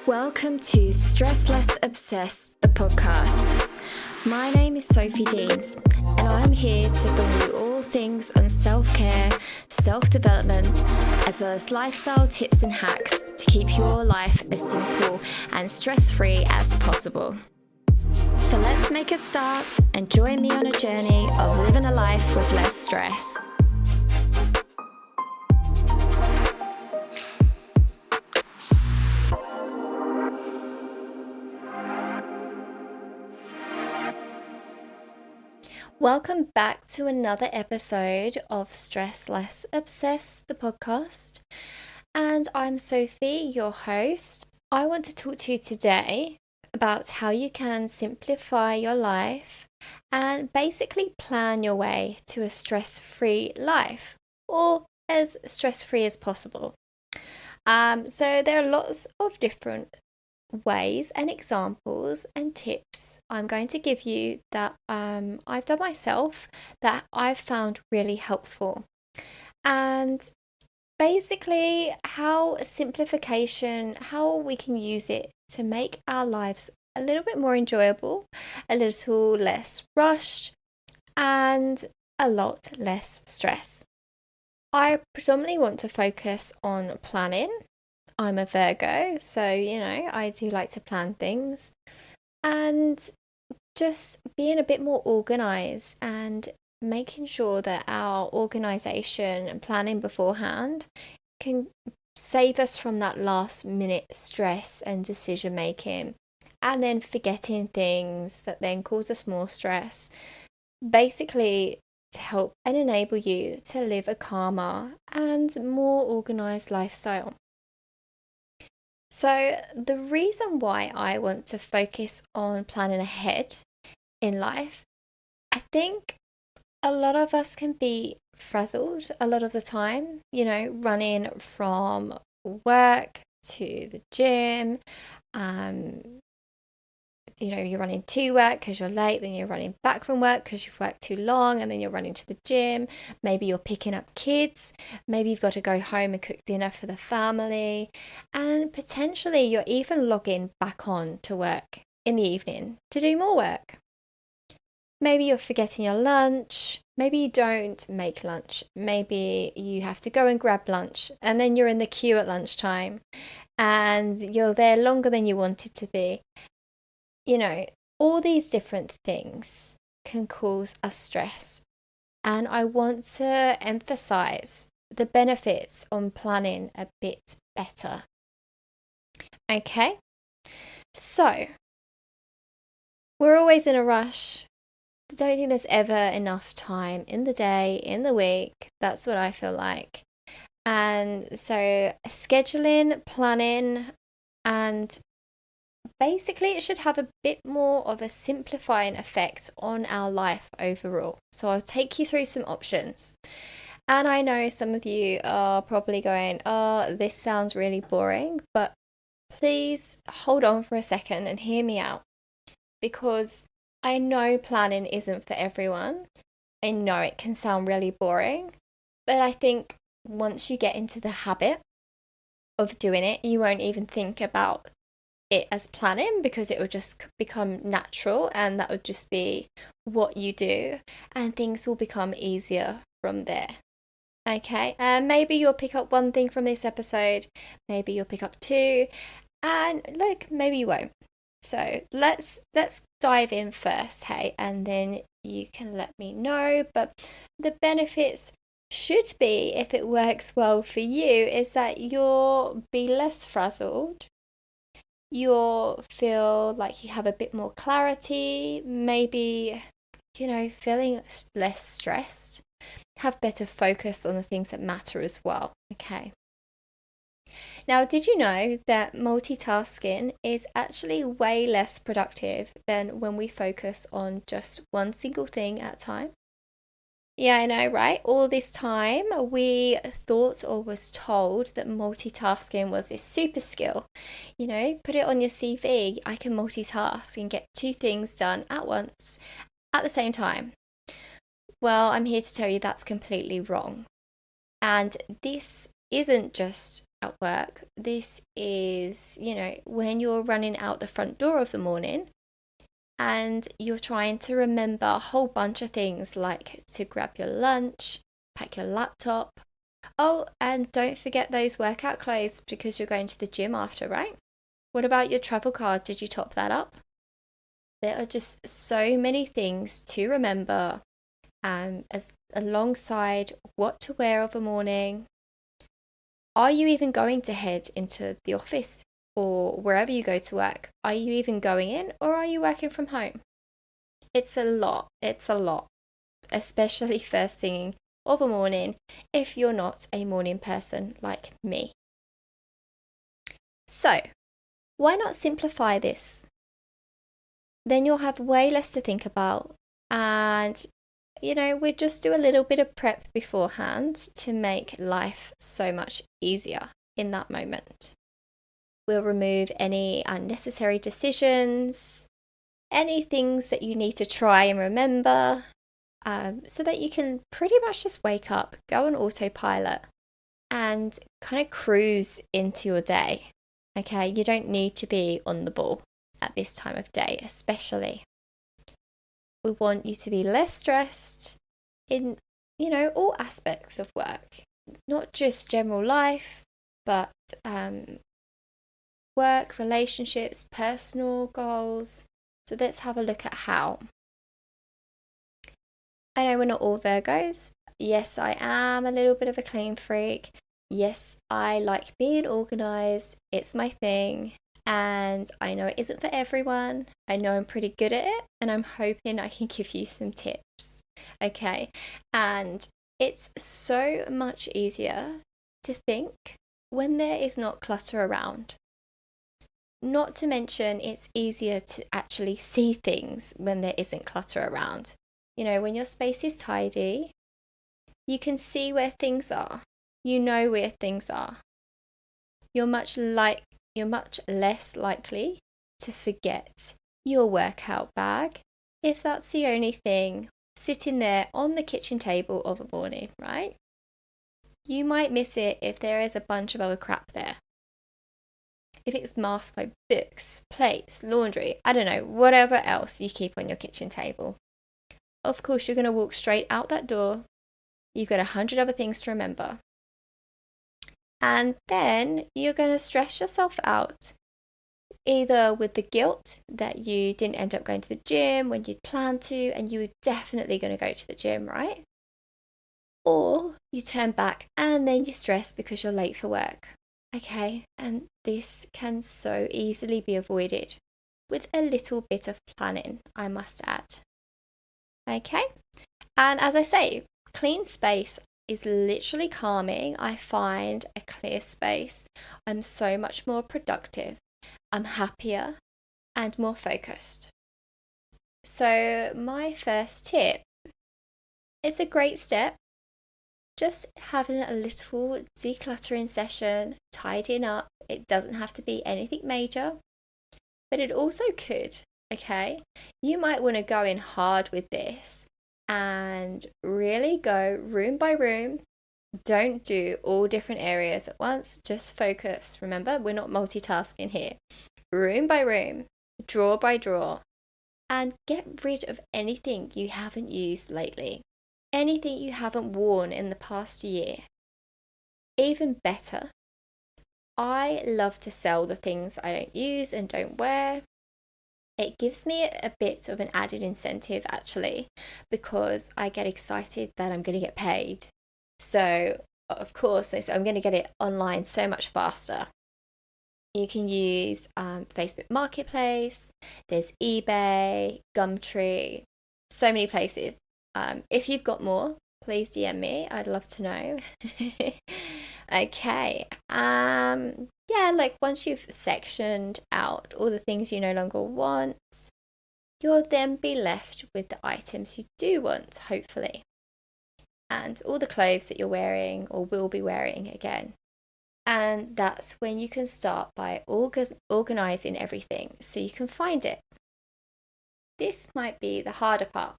Welcome to Stress Less Obsessed, the podcast. My name is Sophie Deans, and I'm here to bring you all things on self-care, self-development, as well as lifestyle tips and hacks to keep your life as simple and stress-free as possible. So let's make a start and join me on a journey of living a life with less stress. Welcome back to another episode of Stress Less Obsessed, the podcast. And I'm Sophie, your host. I want to talk to you today about how you can simplify your life and basically plan your way to a stress-free life, or as stress-free as possible. So there are lots of different ways and examples and tips I'm going to give you that I've done myself that I've found really helpful. And basically how simplification, how we can use it to make our lives a little bit more enjoyable, a little less rushed, and a lot less stress. I predominantly want to focus on planning. I'm a Virgo, so, I do like to plan things and just being a bit more organized and making sure that our organization and planning beforehand can save us from that last minute stress and decision making, and then forgetting things that then cause us more stress. Basically, to help and enable you to live a calmer and more organized lifestyle. So the reason why I want to focus on planning ahead in life, I think a lot of us can be frazzled a lot of the time, running from work to the gym, you're running to work because you're late, then you're running back from work because you've worked too long, and then you're running to the gym. Maybe you're picking up kids. Maybe you've got to go home and cook dinner for the family. And potentially you're even logging back on to work in the evening to do more work. Maybe you're forgetting your lunch. Maybe you don't make lunch. Maybe you have to go and grab lunch, and then you're in the queue at lunchtime and you're there longer than you wanted to be. All these different things can cause us stress. And I want to emphasize the benefits on planning a bit better. Okay? So, we're always in a rush. I don't think there's ever enough time in the day, in the week. That's what I feel like. And so, scheduling, planning, and basically it should have a bit more of a simplifying effect on our life overall. So I'll take you through some options. And I know some of you are probably going, oh, this sounds really boring, but please hold on for a second and hear me out, because I know planning isn't for everyone. I know it can sound really boring, but I think once you get into the habit of doing it, you won't even think about it as planning, because it would just become natural and that would just be what you do, and things will become easier from there. Okay, and maybe you'll pick up one thing from this episode, maybe you'll pick up two, and maybe you won't. So let's dive in first, hey, and then you can let me know. But the benefits should be, if it works well for you, is that you'll be less frazzled. You'll feel like you have a bit more clarity, maybe, feeling less stressed, have better focus on the things that matter as well. Okay. Now, did you know that multitasking is actually way less productive than when we focus on just one single thing at a time? Yeah, I know, right? All this time we thought or was told that multitasking was this super skill. Put it on your CV. I can multitask and get two things done at once at the same time. Well, I'm here to tell you that's completely wrong. And this isn't just at work. This is, when you're running out the front door of the morning and you're trying to remember a whole bunch of things like to grab your lunch, pack your laptop. Oh, and don't forget those workout clothes because you're going to the gym after, right? What about your travel card? Did you top that up? There are just so many things to remember, as alongside what to wear of a morning. Are you even going to head into the office or wherever you go to work? Are you even going in or are you working from home? It's a lot. It's a lot, especially first thing of a morning if you're not a morning person like me. So, why not simplify this? Then you'll have way less to think about, and we just do a little bit of prep beforehand to make life so much easier in that moment. We'll remove any unnecessary decisions, any things that you need to try and remember, so that you can pretty much just wake up, go on autopilot, and kind of cruise into your day. Okay, you don't need to be on the ball at this time of day, especially. We want you to be less stressed in, all aspects of work, not just general life, but work, relationships, personal goals. So let's have a look at how. I know we're not all Virgos. Yes, I am a little bit of a clean freak. Yes, I like being organised. It's my thing. And I know it isn't for everyone. I know I'm pretty good at it, and I'm hoping I can give you some tips. Okay. And it's so much easier to think when there is not clutter around. Not to mention, it's easier to actually see things when there isn't clutter around. When your space is tidy, you can see where things are. You know where things are. You're much less likely to forget your workout bag if that's the only thing sitting there on the kitchen table of a morning, right? You might miss it if there is a bunch of other crap there. If it's masked by books, plates, laundry, I don't know, whatever else you keep on your kitchen table. Of course, you're going to walk straight out that door. You've got 100 other things to remember. And then you're going to stress yourself out, either with the guilt that you didn't end up going to the gym when you'd planned to, and you were definitely going to go to the gym, right? Or you turn back and then you stress because you're late for work. Okay, and this can so easily be avoided with a little bit of planning, I must add. Okay, and as I say, clean space is literally calming. I find a clear space, I'm so much more productive, I'm happier and more focused. So my first tip, it's a great step, just having a little decluttering session, tidying up. It doesn't have to be anything major, but it also could. Okay, you might want to go in hard with this and really go room by room. Don't do all different areas at once, just focus. Remember, we're not multitasking here. Room by room, drawer by drawer, and get rid of anything you haven't used lately, anything you haven't worn in the past year. Even better, I love to sell the things I don't use and don't wear. It gives me a bit of an added incentive actually, because I get excited that I'm going to get paid. So, of course, I'm going to get it online so much faster. You can use Facebook Marketplace, there's eBay, Gumtree, so many places. If you've got more, please DM me. I'd love to know. Okay. Yeah, like once you've sectioned out all the things you no longer want, you'll then be left with the items you do want, hopefully. And all the clothes that you're wearing or will be wearing again. And that's when you can start by organizing everything so you can find it. This might be the harder part,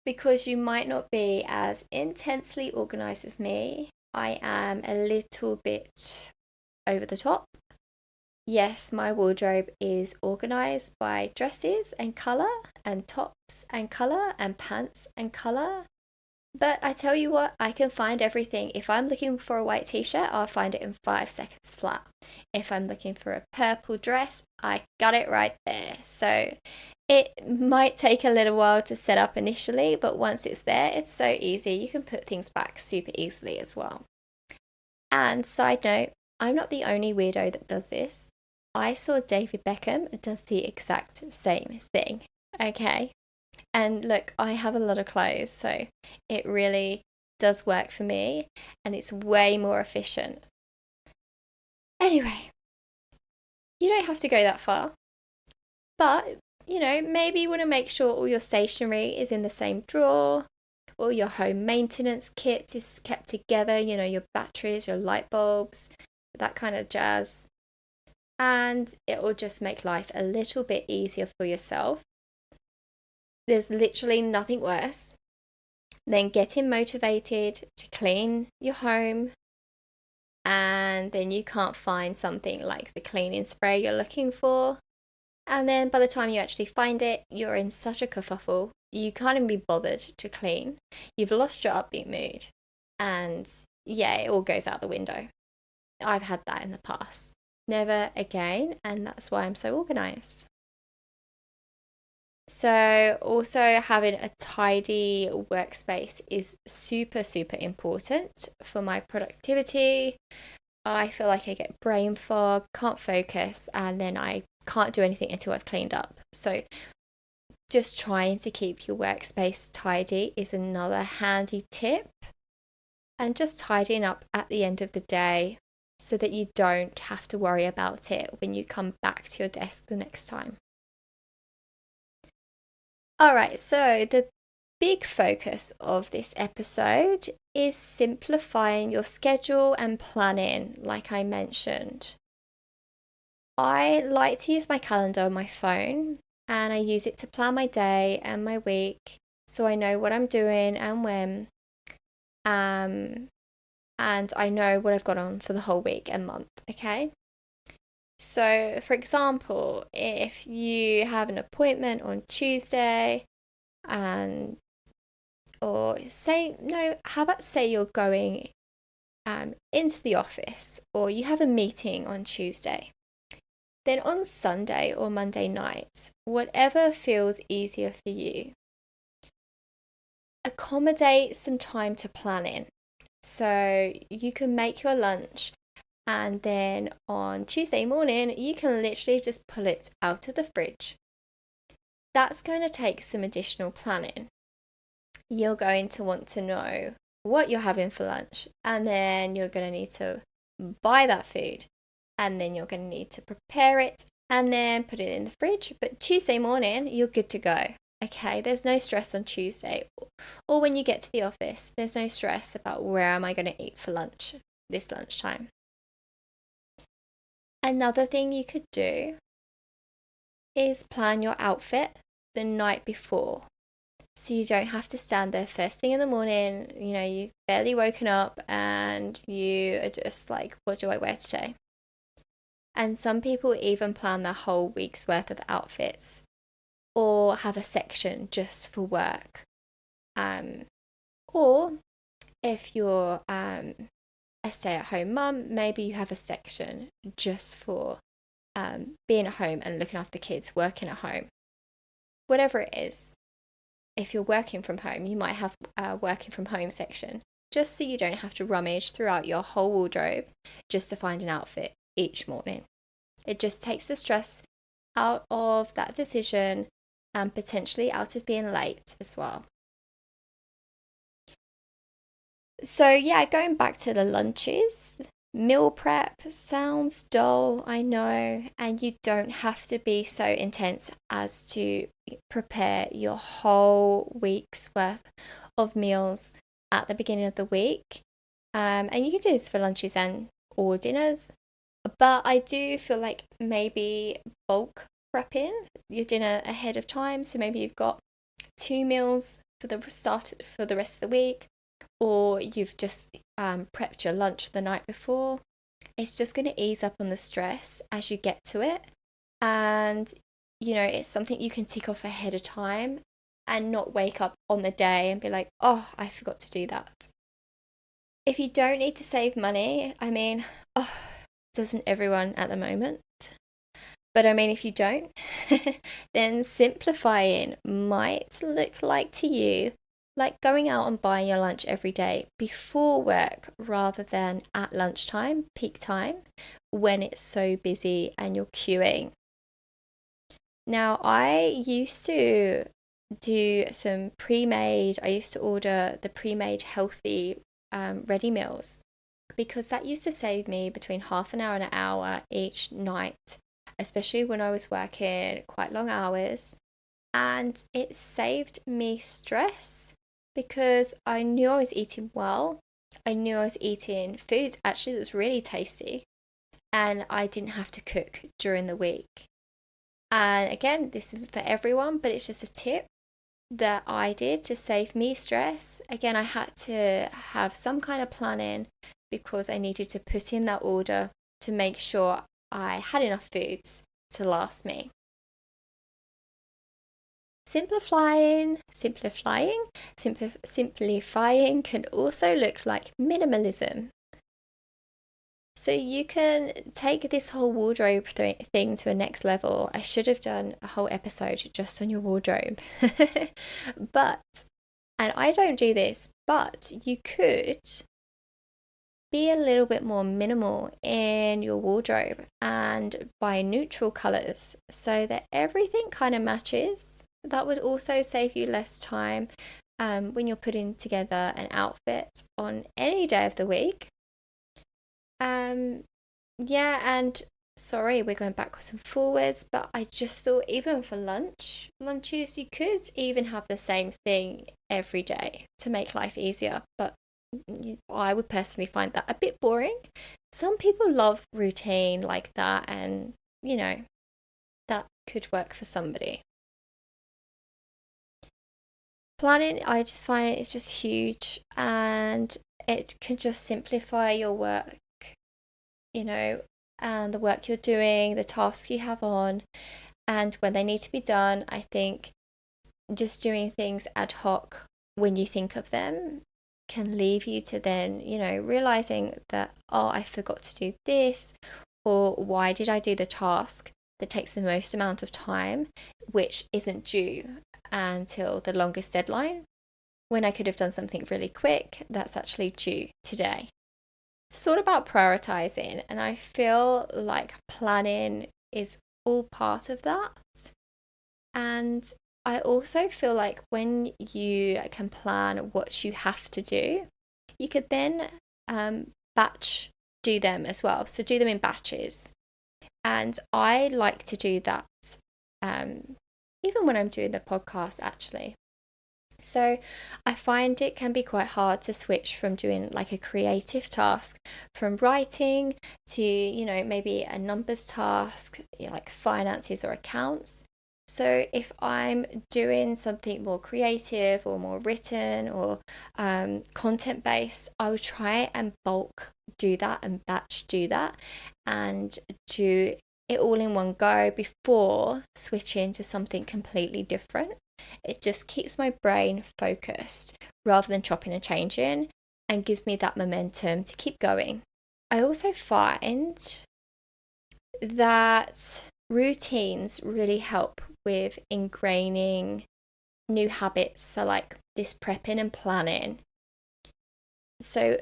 because you might not be as intensely organized as me, I am a little bit over the top. Yes, my wardrobe is organized by dresses and color, and tops and color, and pants and color. But I tell you what, I can find everything. If I'm looking for a white t-shirt, I'll find it in 5 seconds flat. If I'm looking for a purple dress, I got it right there. So it might take a little while to set up initially, but once it's there, it's so easy. You can put things back super easily as well. And side note, I'm not the only weirdo that does this. I saw David Beckham does the exact same thing. Okay. And look, I have a lot of clothes, so it really does work for me and it's way more efficient. Anyway, you don't have to go that far, but maybe you want to make sure all your stationery is in the same drawer, all your home maintenance kits is kept together, your batteries, your light bulbs, that kind of jazz. And it will just make life a little bit easier for yourself. There's literally nothing worse than getting motivated to clean your home and then you can't find something like the cleaning spray you're looking for. And then by the time you actually find it, you're in such a kerfuffle. You can't even be bothered to clean. You've lost your upbeat mood. And yeah, it all goes out the window. I've had that in the past. Never again. And that's why I'm so organized. So, also having a tidy workspace is super, super important for my productivity. I feel like I get brain fog, can't focus, and then I can't do anything until I've cleaned up. So, just trying to keep your workspace tidy is another handy tip. And just tidying up at the end of the day so that you don't have to worry about it when you come back to your desk the next time. All right, so the big focus of this episode is simplifying your schedule and planning, like I mentioned. I like to use my calendar on my phone and I use it to plan my day and my week so I know what I'm doing and when. And I know what I've got on for the whole week and month, okay? So, for example, if you have an appointment on Tuesday, and or say no, how about say you're going into the office, or you have a meeting on Tuesday, then on Sunday or Monday night, whatever feels easier for you, accommodate some time to plan in. So you can make your lunch and then on Tuesday morning, you can literally just pull it out of the fridge. That's going to take some additional planning. You're going to want to know what you're having for lunch, and then you're going to need to buy that food, and then you're going to need to prepare it and then put it in the fridge. But Tuesday morning, you're good to go. Okay, there's no stress on Tuesday. Or when you get to the office, there's no stress about where am I going to eat for lunch this lunchtime. Another thing you could do is plan your outfit the night before. So you don't have to stand there first thing in the morning, you've barely woken up and you are just like, what do I wear today? And some people even plan their whole week's worth of outfits or have a section just for work. Or if you're a stay-at-home mum, maybe you have a section just for being at home and looking after the kids, working at home. Whatever it is. If you're working from home, you might have a working from home section, just so you don't have to rummage throughout your whole wardrobe just to find an outfit each morning. It just takes the stress out of that decision and potentially out of being late as well. So yeah, going back to the lunches, meal prep sounds dull, I know, and you don't have to be so intense as to prepare your whole week's worth of meals at the beginning of the week. And you can do this for lunches and or dinners, but I do feel like maybe bulk prepping your dinner ahead of time. So maybe you've got 2 meals for the rest of the week, or you've just prepped your lunch the night before, it's just going to ease up on the stress as you get to it. And, it's something you can tick off ahead of time and not wake up on the day and be like, oh, I forgot to do that. If you don't need to save money, I mean, oh, doesn't everyone at the moment? But I mean, if you don't, then simplifying might look like to you like going out and buying your lunch every day before work rather than at lunchtime, peak time, when it's so busy and you're queuing. Now, I used to do some pre-made, I used to order the pre-made healthy ready meals because that used to save me between half an hour and an hour each night, especially when I was working quite long hours. And it saved me stress because I knew I was eating well. I knew I was eating food actually that was really tasty, and I didn't have to cook during the week. And again, this isn't for everyone, but it's just a tip that I did to save me stress. Again, I had to have some kind of planning because I needed to put in that order to make sure I had enough foods to last me. Simplifying can also look like minimalism. So you can take this whole wardrobe thing to a next level. I should have done a whole episode just on your wardrobe. But, and I don't do this, but you could be a little bit more minimal in your wardrobe and buy neutral colors so that everything kind of matches. That would also save you less time when you're putting together an outfit on any day of the week. Yeah, and sorry, we're going backwards and forwards, but I just thought even for lunches, you could even have the same thing every day to make life easier. But I would personally find that a bit boring. Some people love routine like that, and that could work for somebody. Planning, I just find it's just huge, and it can just simplify your work, you know, and the work you're doing, the tasks you have on, and when they need to be done. I think just doing things ad hoc when you think of them can leave you to then, realizing that, oh, I forgot to do this, or why did I do the task that takes the most amount of time, which isn't due until the longest deadline, when I could have done something really quick that's actually due today. It's sort of about prioritizing, and I feel like planning is all part of that. And I also feel like when you can plan what you have to do, you could then batch do them as well. So do them in batches. And I like to do that even when I'm doing the podcast, actually. So I find it can be quite hard to switch from doing like a creative task, from writing to, maybe a numbers task, like finances or accounts. So if I'm doing something more creative or more written or content based, I would try and bulk do that and batch do that and do it all in one go before switching to something completely different. It just keeps my brain focused rather than chopping and changing, and gives me that momentum to keep going. I also find that routines really help with ingraining new habits. So, like this prepping and planning. So,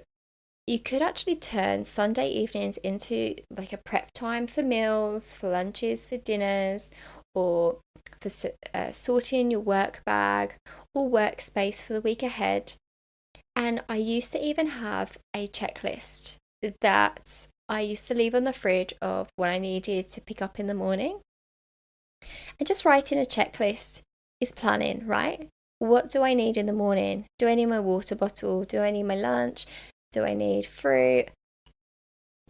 you could actually turn Sunday evenings into like a prep time for meals, for lunches, for dinners, or for sorting your work bag or workspace for the week ahead. And I used to even have a checklist that I used to leave on the fridge of what I needed to pick up in the morning. And just writing a checklist is planning, right? What do I need in the morning? Do I need my water bottle? Do I need my lunch? Do I need fruit?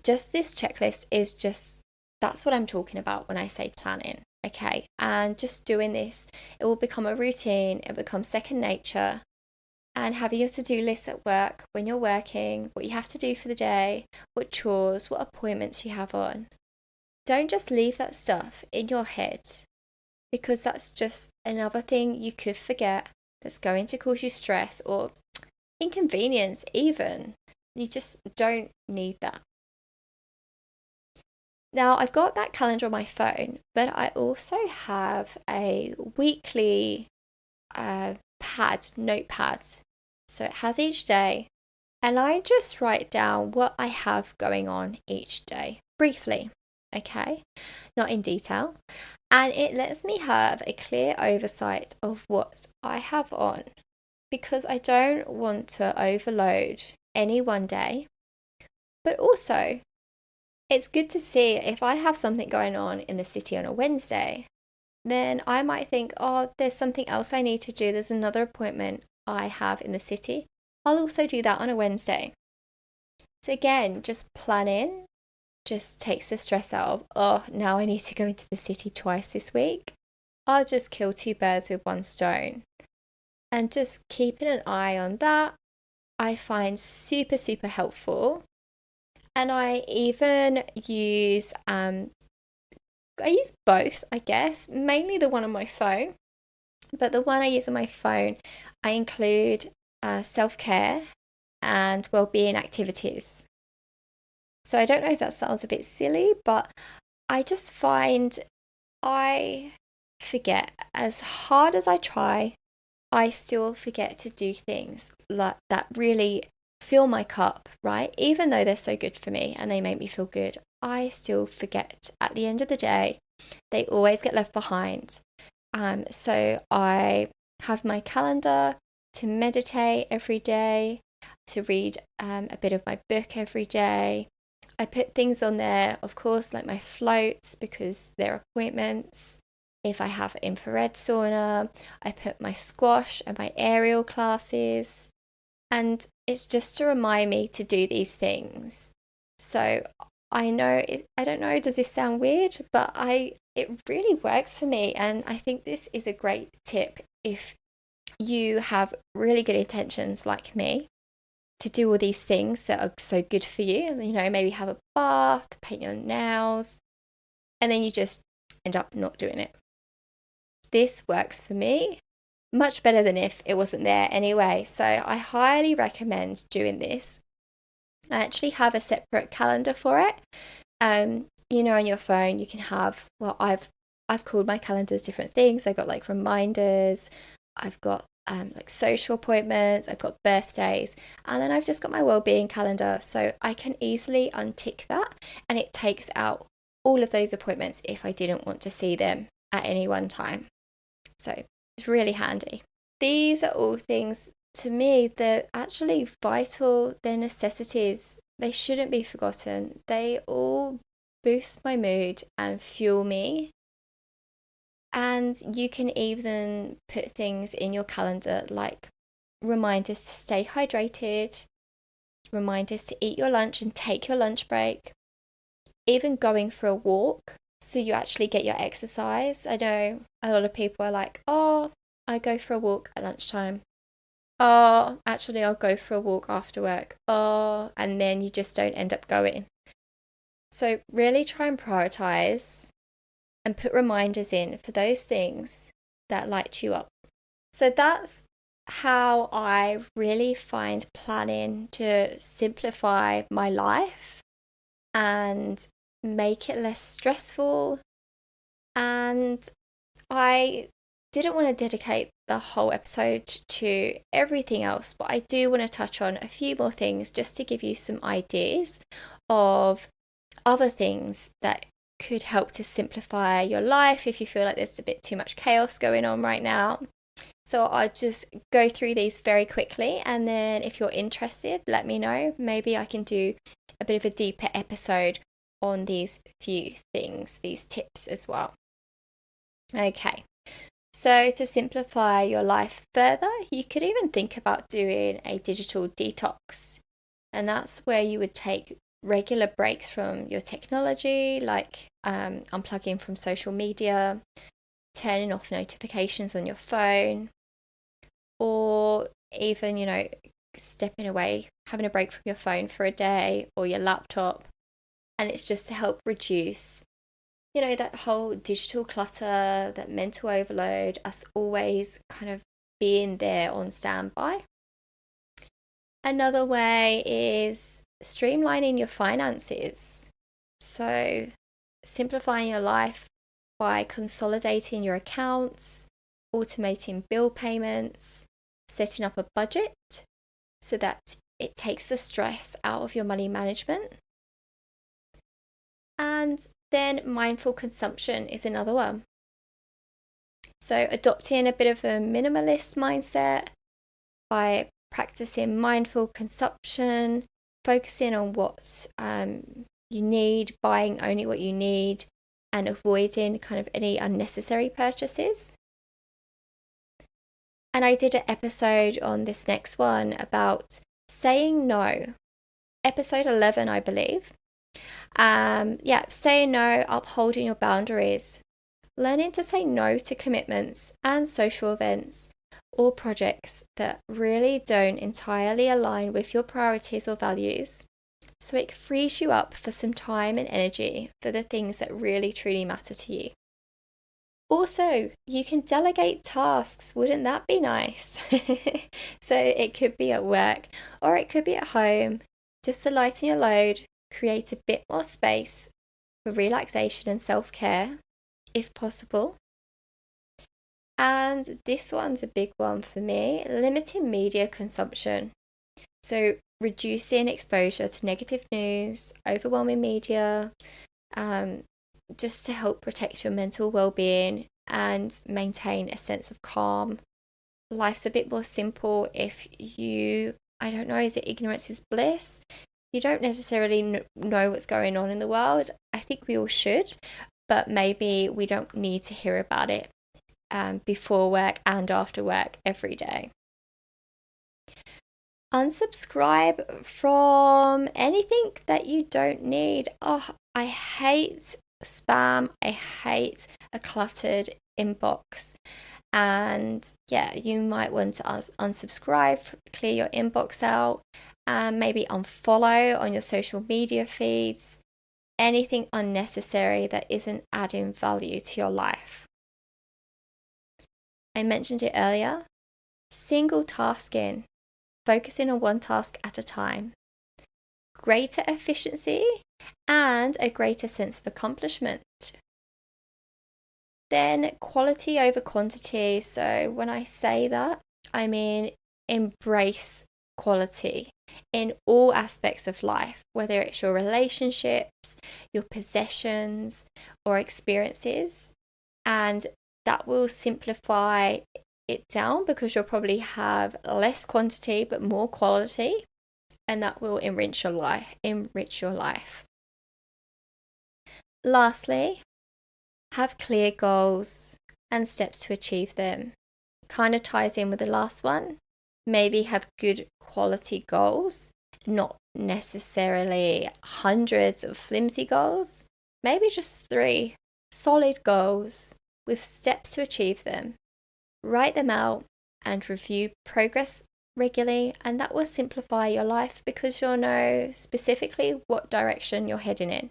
Just this checklist is just, that's what I'm talking about when I say planning. Okay. And just doing this, it will become a routine. It becomes second nature. and having your to-do list at work when you're working, what you have to do for the day, what chores, what appointments you have on. Don't just leave that stuff in your head, because that's just another thing you could forget that's going to cause you stress or inconvenience even. You just don't need that. Now, I've got that calendar on my phone, but I also have a weekly notepad. So it has each day, and I just write down what I have going on each day briefly, okay? Not in detail. And it lets me have a clear oversight of what I have on, because I don't want to overload any one day. But also, it's good to see if I have something going on in the city on a Wednesday, then I might think, oh, there's something else I need to do. There's another appointment I have in the city. I'll also do that on a Wednesday. So again, just planning just takes the stress out of, oh, now I need to go into the city twice this week. I'll just kill two birds with one stone. And just keeping an eye on that, I find super, super helpful. And I even use, I use both, I guess, mainly the one on my phone. But the one I use on my phone, I include self-care and well-being activities. So I don't know if that sounds a bit silly, but I just find I forget. As hard as I try, I still forget to do things like that really fill my cup, right? Even though they're so good for me and they make me feel good, I still forget. At the end of the day, they always get left behind. So I have my calendar to meditate every day, to read a bit of my book every day. I put things on there, of course, like my floats, because they're appointments. If I have infrared sauna, I put my squash and my aerial classes. And it's just to remind me to do these things. So I know, I don't know, does this sound weird? But it really works for me. And I think this is a great tip if you have really good intentions like me to do all these things that are so good for you. You know, maybe have a bath, paint your nails, and then you just end up not doing it. This works for me much better than if it wasn't there anyway. So I highly recommend doing this. I actually have a separate calendar for it. You know, on your phone you can have, well, I've called my calendars different things. I've got like reminders, I've got like social appointments, I've got birthdays, and then I've just got my well-being calendar. So I can easily untick that, and it takes out all of those appointments if I didn't want to see them at any one time. So it's really handy. These are all things to me that are actually vital. They're necessities. They shouldn't be forgotten. They all boost my mood and fuel me. And you can even put things in your calendar like reminders to stay hydrated, reminders to eat your lunch and take your lunch break, even going for a walk so you actually get your exercise. I know a lot of people are like, oh, I go for a walk at lunchtime. Oh, actually, I'll go for a walk after work. Oh, and then you just don't end up going. So really try and prioritize and put reminders in for those things that light you up. So that's how I really find planning to simplify my life and make it less stressful. And I didn't want to dedicate the whole episode to everything else, but I do want to touch on a few more things just to give you some ideas of other things that could help to simplify your life if you feel like there's a bit too much chaos going on right now. So I'll just go through these very quickly, and then if you're interested, let me know. Maybe I can do a bit of a deeper episode on these few things, these tips as well. Okay, so to simplify your life further, you could even think about doing a digital detox. And that's where you would take regular breaks from your technology, like unplugging from social media, turning off notifications on your phone, or even, stepping away, having a break from your phone for a day or your laptop. And it's just to help reduce, that whole digital clutter, that mental overload, us always kind of being there on standby. Another way is streamlining your finances. So simplifying your life by consolidating your accounts, automating bill payments, setting up a budget so that it takes the stress out of your money management. And then mindful consumption is another one. So adopting a bit of a minimalist mindset by practicing mindful consumption, focusing on what you need, buying only what you need, and avoiding kind of any unnecessary purchases. And I did an episode on this next one about saying no. Episode 11, I believe. Saying no, upholding your boundaries. Learning to say no to commitments and social events or projects that really don't entirely align with your priorities or values. So it frees you up for some time and energy for the things that really truly matter to you. Also, you can delegate tasks. Wouldn't that be nice? So it could be at work or it could be at home. Just to lighten your load, create a bit more space for relaxation and self-care, if possible. And this one's a big one for me, limiting media consumption. So reducing exposure to negative news, overwhelming media, just to help protect your mental well-being and maintain a sense of calm. Life's a bit more simple if you, is it ignorance is bliss? You don't necessarily know what's going on in the world. I think we all should, but maybe we don't need to hear about it before work and after work every day. Unsubscribe from anything that you don't need. Oh, I hate spam. I hate a cluttered inbox. And you might want to unsubscribe, clear your inbox out, and maybe unfollow on your social media feeds. Anything unnecessary that isn't adding value to your life. I mentioned it earlier. Single tasking, focusing on one task at a time. Greater efficiency and a greater sense of accomplishment. Then quality over quantity. So when I say that, I mean embrace quality in all aspects of life, whether it's your relationships, your possessions, or experiences. And that will simplify it down because you'll probably have less quantity but more quality, and that will enrich your life. Lastly, have clear goals and steps to achieve them. Kind of ties in with the last one. Maybe have good quality goals, not necessarily hundreds of flimsy goals. Maybe just 3 solid goals with steps to achieve them. Write them out and review progress regularly, and that will simplify your life because you'll know specifically what direction you're heading in.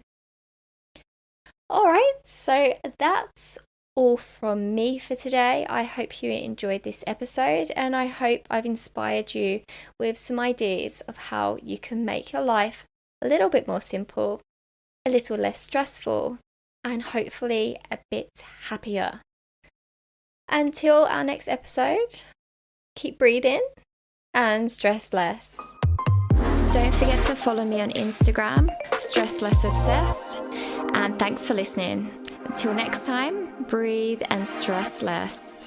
All right, so that's all from me for today. I hope you enjoyed this episode, and I hope I've inspired you with some ideas of how you can make your life a little bit more simple, a little less stressful, and hopefully a bit happier. Until our next episode, keep breathing and stress less. Don't forget to follow me on Instagram, Stress Less Obsessed, and thanks for listening. Until next time, breathe and stress less.